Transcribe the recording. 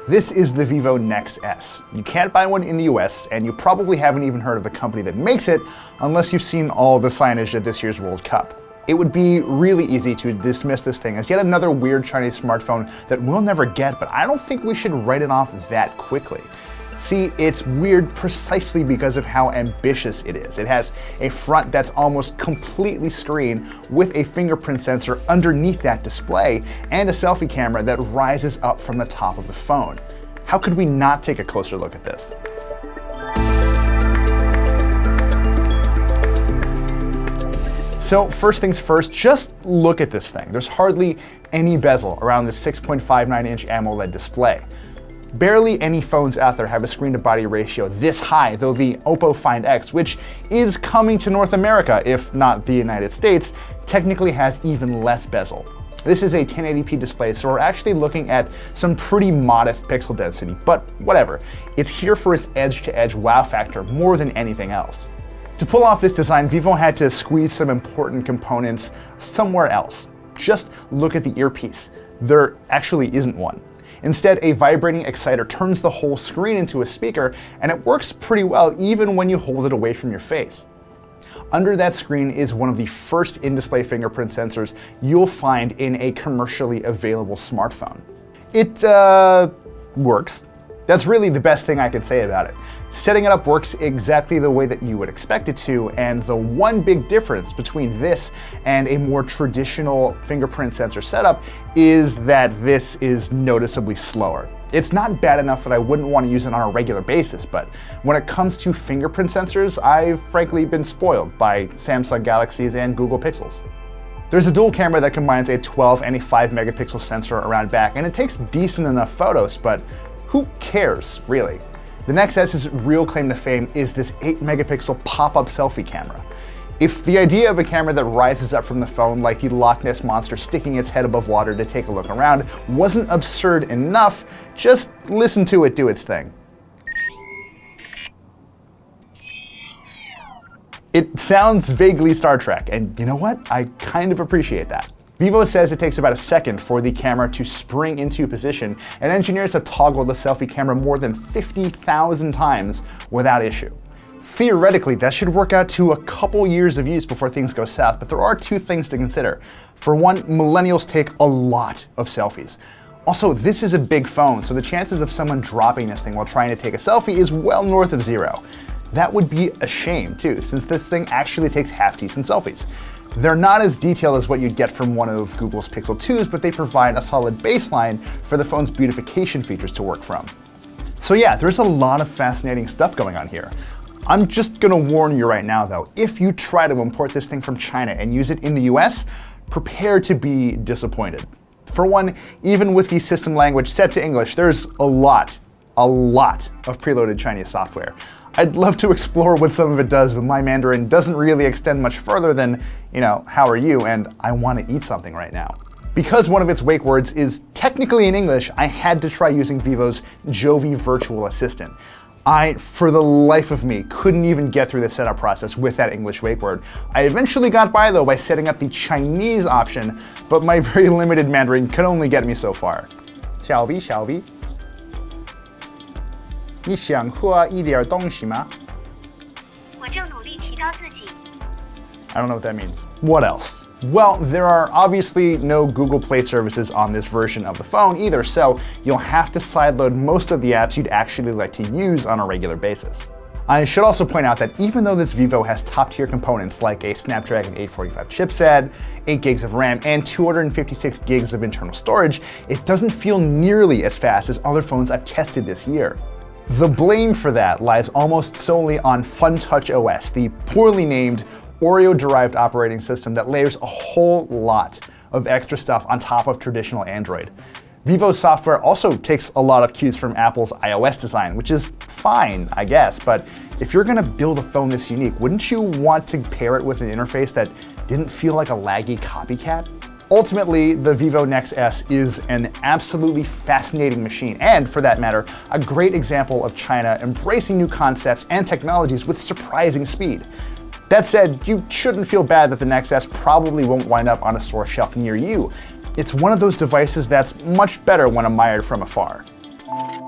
This is the Vivo NEX S. You can't buy one in the US, and you probably haven't even heard of the company that makes it unless you've seen all the signage at this year's World Cup. It would be really easy to dismiss this thing as yet another weird Chinese smartphone that we'll never get, but I don't think we should write it off that quickly. See, it's weird precisely because of how ambitious it is. It has a front that's almost completely screen with a fingerprint sensor underneath that display and a selfie camera that rises up from the top of the phone. How could we not take a closer look at this? So first things first, just look at this thing. There's hardly any bezel around this 6.59-inch AMOLED display. Barely any phones out there have a screen-to-body ratio this high, though the Oppo Find X, which is coming to North America, if not the United States, technically has even less bezel. This is a 1080p display, so we're actually looking at some pretty modest pixel density, but whatever. It's here for its edge-to-edge wow factor more than anything else. To pull off this design, Vivo had to squeeze some important components somewhere else. Just look at the earpiece. There actually isn't one. Instead, a vibrating exciter turns the whole screen into a speaker, and it works pretty well even when you hold it away from your face. Under that screen is one of the first in-display fingerprint sensors you'll find in a commercially available smartphone. It works. That's really the best thing I can say about it. Setting it up works exactly the way that you would expect it to, and the one big difference between this and a more traditional fingerprint sensor setup is that this is noticeably slower. It's not bad enough that I wouldn't want to use it on a regular basis, but when it comes to fingerprint sensors, I've frankly been spoiled by Samsung Galaxies and Google Pixels. There's a dual camera that combines a 12 and a 5 megapixel sensor around back, and it takes decent enough photos, but who cares, really? The NEX S's real claim to fame is this 8 megapixel pop-up selfie camera. If the idea of a camera that rises up from the phone like the Loch Ness Monster sticking its head above water to take a look around wasn't absurd enough, just listen to it do its thing. It sounds vaguely Star Trek, and you know what? I kind of appreciate that. Vivo says it takes about a second for the camera to spring into position, and engineers have toggled the selfie camera more than 50,000 times without issue. Theoretically, that should work out to a couple years of use before things go south, but there are two things to consider. For one, millennials take a lot of selfies. Also, this is a big phone, so the chances of someone dropping this thing while trying to take a selfie is well north of 0. That would be a shame too, since this thing actually takes half-decent selfies. They're not as detailed as what you'd get from one of Google's Pixel 2s, but they provide a solid baseline for the phone's beautification features to work from. So yeah, there's a lot of fascinating stuff going on here. I'm just gonna warn you right now though, if you try to import this thing from China and use it in the US, prepare to be disappointed. For one, even with the system language set to English, there's a lot of preloaded Chinese software. I'd love to explore what some of it does, but my Mandarin doesn't really extend much further than, how are you, and I want to eat something right now. Because one of its wake words is technically in English, I had to try using Vivo's Jovi virtual assistant. I, for the life of me, couldn't even get through the setup process with that English wake word. I eventually got by though by setting up the Chinese option, but my very limited Mandarin could only get me so far. 小 V， 你想喝一点东西吗？我正努力提高自己。I don't know what that means. What else? Well, there are obviously no Google Play services on this version of the phone either, so you'll have to sideload most of the apps you'd actually like to use on a regular basis. I should also point out that even though this Vivo has top-tier components like a Snapdragon 845 chipset, 8 gigs of RAM, and 256 gigs of internal storage, it doesn't feel nearly as fast as other phones I've tested this year. The blame for that lies almost solely on FunTouch OS, the poorly named Oreo-derived operating system that layers a whole lot of extra stuff on top of traditional Android. Vivo's software also takes a lot of cues from Apple's iOS design, which is fine, I guess, but if you're gonna build a phone this unique, wouldn't you want to pair it with an interface that didn't feel like a laggy copycat? Ultimately, the Vivo NEX S is an absolutely fascinating machine, and for that matter, a great example of China embracing new concepts and technologies with surprising speed. That said, you shouldn't feel bad that the NEX S probably won't wind up on a store shelf near you. It's one of those devices that's much better when admired from afar. you.